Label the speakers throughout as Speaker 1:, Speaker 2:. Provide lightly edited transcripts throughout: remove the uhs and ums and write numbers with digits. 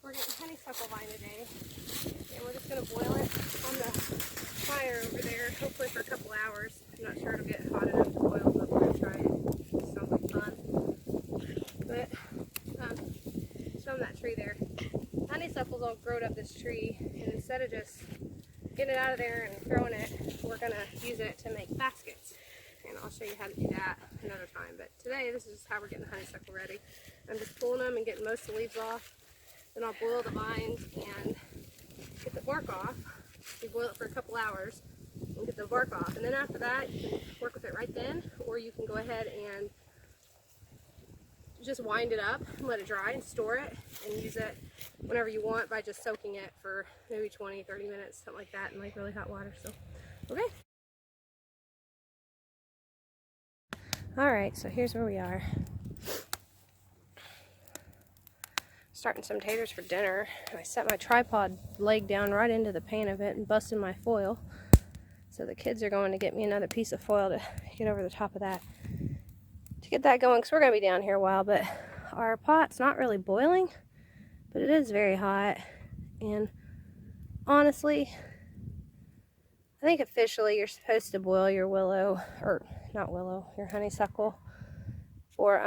Speaker 1: We're getting honeysuckle vine today, and we're just going to boil it on the fire over there, hopefully for a couple hours. I'm not sure it'll get hot enough to boil, but we're going to try it. It sounds like fun. But, show them that tree there. Honeysuckle's all grown up this tree, and instead of just getting it out of there and throwing it, we're going to use it to make baskets. And I'll show you how to do that another time. But today, this is how we're getting the honeysuckle ready. I'm just pulling them and getting most of the leaves off. Then I'll boil the vines and get the bark off. You boil it for a couple hours and get the bark off. And then after that, you can work with it right then, or you can go ahead and just wind it up and let it dry and store it and use it whenever you want by just soaking it for maybe 20, 30 minutes, something like that, in like really hot water. So, okay. Alright, so here's where we are. Starting some taters for dinner. I set my tripod leg down right into the pane of it and busted my foil. So the kids are going to get me another piece of foil to get over the top of that. To get that going, because we're going to be down here a while, but our pot's not really boiling, but it is very hot. And honestly, I think officially you're supposed to boil your willow, or not willow, your honeysuckle for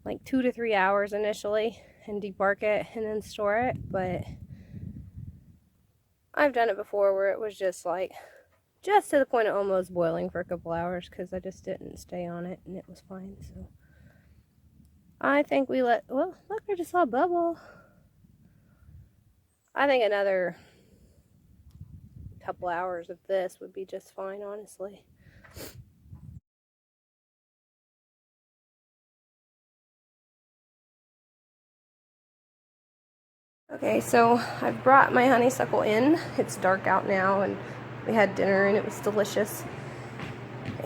Speaker 1: like 2 to 3 hours initially and debark it and then store it. But I've done it before where it was just like just to the point of almost boiling for a couple hours because I just didn't stay on it and it was fine. So I think we well, look, I just saw a bubble. I think another couple hours of this would be just fine, honestly. Okay, so I've brought my honeysuckle in. It's dark out now and we had dinner and it was delicious.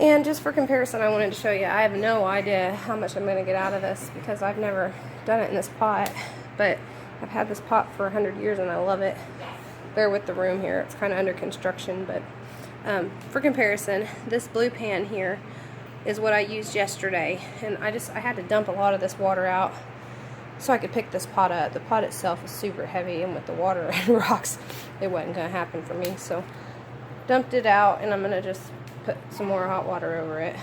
Speaker 1: And just for comparison, I wanted to show you, I have no idea how much I'm going to get out of this because I've never done it in this pot. But I've had this pot for 100 years and I love it. Bear with the room here, it's kind of under construction. But for comparison, this blue pan here is what I used yesterday. And I had to dump a lot of this water out so I could pick this pot up. The pot itself is super heavy, and with the water and rocks, it wasn't going to happen for me. So dumped it out, and I'm going to just put some more hot water over it.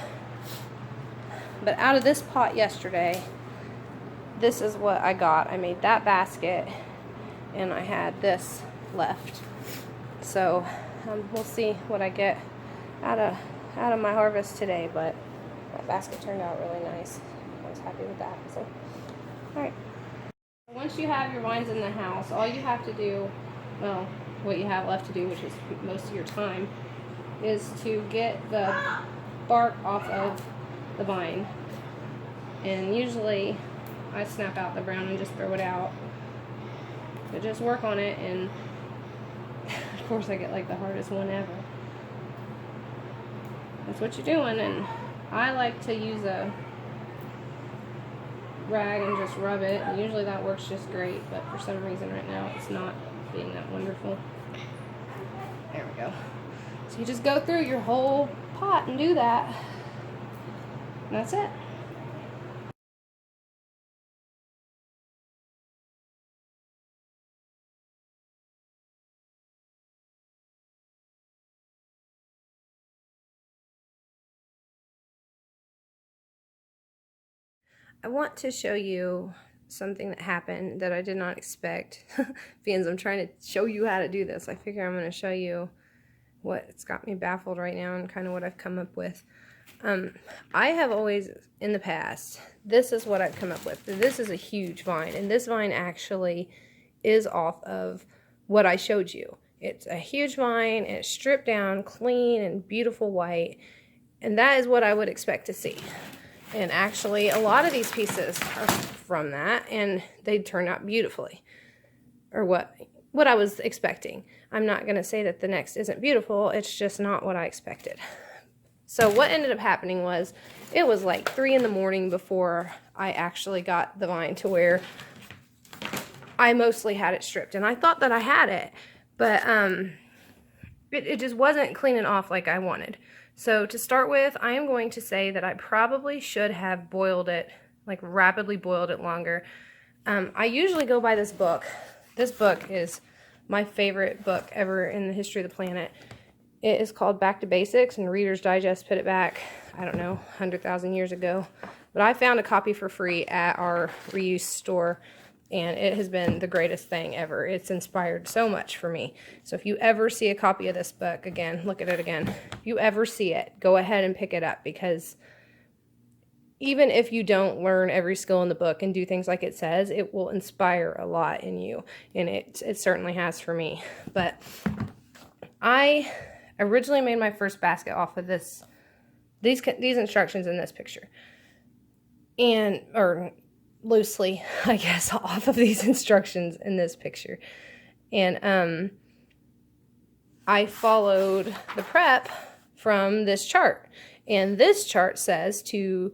Speaker 1: But out of this pot yesterday, this is what I got. I made that basket, and I had this left. So we'll see what I get out of my harvest today. But that basket turned out really nice. I was happy with that. So, all right. Once you have your vines in the house, all you have to do, well, what you have left to do, which is most of your time, is to get the bark off of the vine. And usually I snap out the brown and just throw it out. But just work on it, and of course I get like the hardest one ever. That's what you're doing, and I like to use a rag and just rub it, and usually that works just great, but for some reason right now it's not being that wonderful. There we go. So you just go through your whole pot and do that, and that's it. I want to show you something that happened that I did not expect. Because I'm trying to show you how to do this, I figure I'm going to show you what's got me baffled right now and kind of what I've come up with. I have always, in the past, this is what I've come up with. This is a huge vine, and this vine actually is off of what I showed you. It's a huge vine, and it's stripped down, clean, and beautiful white, and that is what I would expect to see. And actually, a lot of these pieces are from that, and they turned out beautifully, or what I was expecting. I'm not going to say that the next isn't beautiful, it's just not what I expected. So what ended up happening was, it was like 3 in the morning before I actually got the vine to where I mostly had it stripped. And I thought that I had it, but it just wasn't cleaning off like I wanted. So to start with, I am going to say that I probably should have boiled it, like rapidly boiled it longer. I usually go by this book. This book is my favorite book ever in the history of the planet. It is called Back to Basics, and Reader's Digest put it back, I don't know, 100,000 years ago. But I found a copy for free at our reuse store, and it has been the greatest thing ever. It's inspired so much for me. So if you ever see a copy of this book, again, look at it again. If you ever see it, go ahead and pick it up, because even if you don't learn every skill in the book and do things like it says, it will inspire a lot in you. And it certainly has for me. But I originally made my first basket off of these instructions in this picture. Or loosely, I guess, off of these instructions in this picture. And I followed the prep from this chart. And this chart says to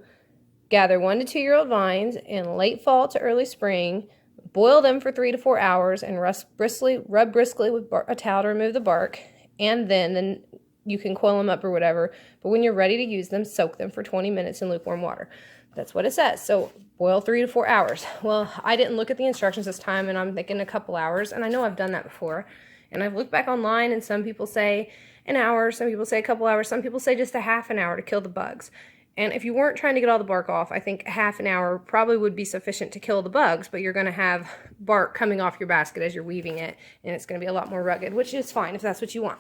Speaker 1: gather 1 to 2 year old vines in late fall to early spring, boil them for 3 to 4 hours, and rub briskly with a towel to remove the bark, and then you can coil them up or whatever. But when you're ready to use them, soak them for 20 minutes in lukewarm water. That's what it says. So boil 3 to 4 hours. Well, I didn't look at the instructions this time, and I'm thinking a couple hours, and I know I've done that before. And I've looked back online, and some people say an hour, some people say a couple hours, some people say just a half an hour to kill the bugs. And if you weren't trying to get all the bark off, I think half an hour probably would be sufficient to kill the bugs, but you're going to have bark coming off your basket as you're weaving it, and it's going to be a lot more rugged, which is fine if that's what you want.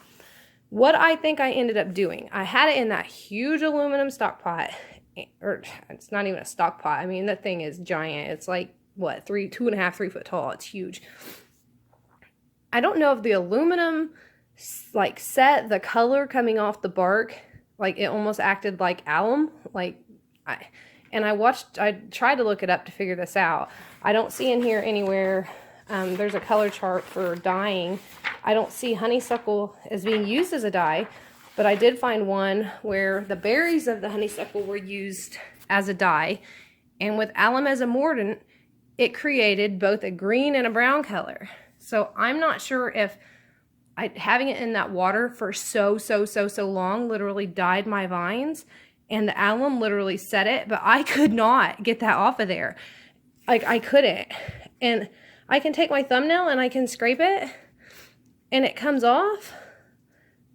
Speaker 1: What I think I ended up doing, I had it in that huge aluminum stock pot, or it's not even a stock pot. I mean, that thing is giant. It's like, what, 2.5, 3 foot tall. It's huge. I don't know if the aluminum, like, set the color coming off the bark. Like, it almost acted like alum. I tried to look it up to figure this out. I don't see in here anywhere, there's a color chart for dyeing. I don't see honeysuckle as being used as a dye, but I did find one where the berries of the honeysuckle were used as a dye. And with alum as a mordant, it created both a green and a brown color. So I'm not sure if having it in that water for so long literally dyed my vines, and the alum literally set it, but I could not get that off of there. Like, I couldn't. And I can take my thumbnail and I can scrape it and it comes off,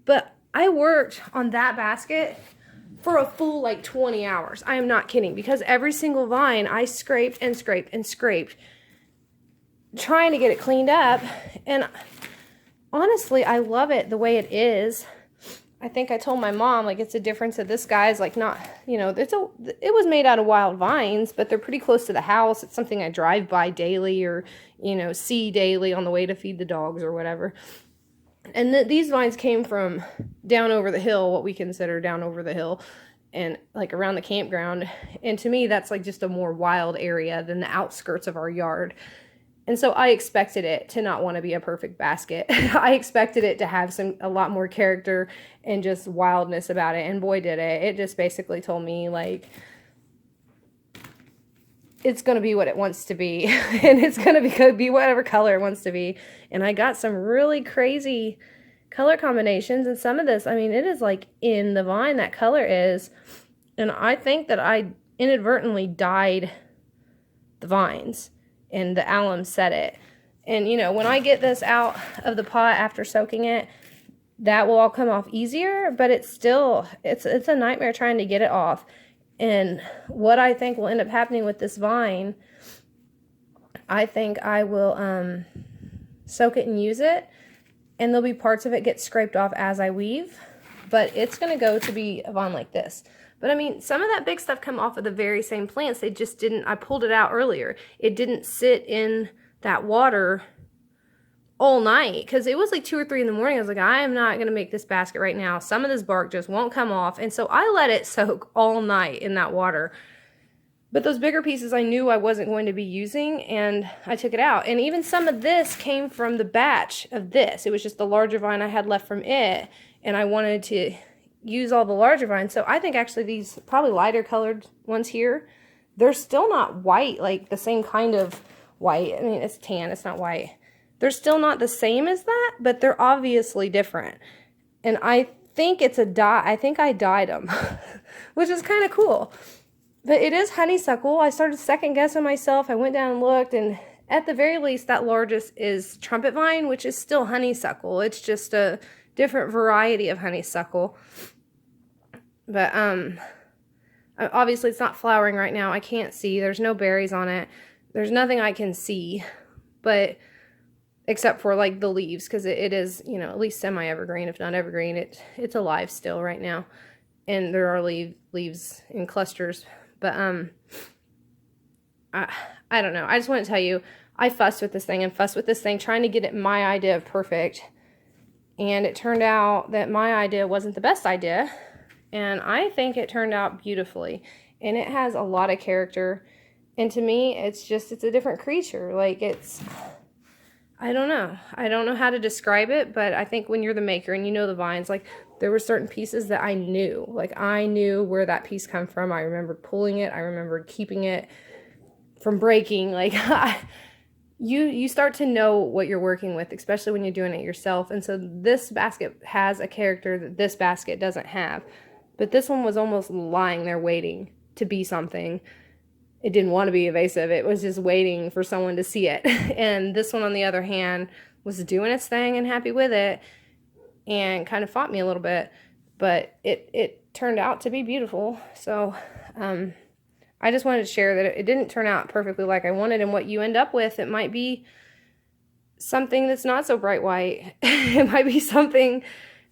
Speaker 1: but I worked on that basket for a full like 20 hours. I am not kidding, because every single vine I scraped and scraped and scraped trying to get it cleaned up. And honestly, I love it the way it is. I think I told my mom, like, it's a difference that this guy's like not, you know, it was made out of wild vines, but they're pretty close to the house. It's something I drive by daily, or, you know, see daily on the way to feed the dogs or whatever. And these vines came from down over the hill, what we consider down over the hill, and like around the campground. And to me, that's like just a more wild area than the outskirts of our yard. And so I expected it to not want to be a perfect basket. I expected it to have a lot more character and just wildness about it. And boy, did it. It just basically told me, like, it's going to be what it wants to be. And it's going to be whatever color it wants to be. And I got some really crazy color combinations. And some of this, I mean, it is like in the vine, that color is. And I think that I inadvertently dyed the vines, and the alum set it. And, you know, when I get this out of the pot after soaking it, that will all come off easier, but it's still, it's a nightmare trying to get it off. And what I think will end up happening with this vine, I think I will soak it and use it, and there'll be parts of it get scraped off as I weave, but it's going to go to be a vine like this. But I mean, some of that big stuff come off of the very same plants. They just didn't, I pulled it out earlier. It didn't sit in that water all night, because it was like 2 or 3 in the morning. I was like, I am not going to make this basket right now. Some of this bark just won't come off. And so I let it soak all night in that water. But those bigger pieces I knew I wasn't going to be using, and I took it out. And even some of this came from the batch of this. It was just the larger vine I had left from it, and I wanted to use all the larger vines. So I think actually these probably lighter colored ones here, they're still not white, like the same kind of white. I mean, it's tan, it's not white. They're still not the same as that, but they're obviously different. And I think it's a dye. I think I dyed them, which is kind of cool. But it is honeysuckle. I started second guessing myself. I went down and looked, and at the very least, that largest is trumpet vine, which is still honeysuckle. It's just a different variety of honeysuckle. But obviously it's not flowering right now. I can't see. There's no berries on it. There's nothing I can see, but except for like the leaves, because it is, you know, at least semi-evergreen, if not evergreen. It's alive still right now, and there are leaves in clusters. But I don't know. I just want to tell you, I fussed with this thing trying to get it my idea of perfect, and it turned out that my idea wasn't the best idea, and I think it turned out beautifully, and it has a lot of character, and to me, it's a different creature. Like, I don't know how to describe it, but I think when you're the maker and you know the vines, like, there were certain pieces that I knew. Like, I knew where that piece come from. I remembered pulling it. I remembered keeping it from breaking. Like, you start to know what you're working with, especially when you're doing it yourself. And so this basket has a character that this basket doesn't have. But this one was almost lying there waiting to be something. It didn't want to be evasive. It was just waiting for someone to see it. And this one, on the other hand, was doing its thing and happy with it, and kind of fought me a little bit. But it turned out to be beautiful. So I just wanted to share that it didn't turn out perfectly like I wanted, and what you end up with, it might be something that's not so bright white. It might be something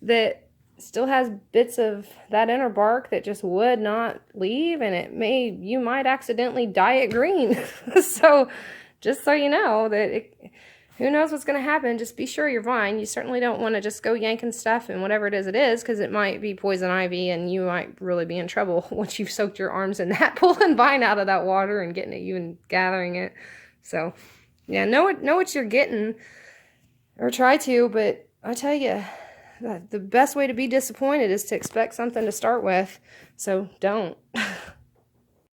Speaker 1: that still has bits of that inner bark that just would not leave, and you might accidentally dye it green. So just so you know that who knows what's going to happen. Just be sure your vine, you certainly don't want to just go yanking stuff and whatever it is, because it might be poison ivy, and you might really be in trouble once you've soaked your arms in that, pulling vine out of that water and getting it, even gathering it. So yeah, know what you're getting, or try to. But I tell you, the best way to be disappointed is to expect something to start with. So don't.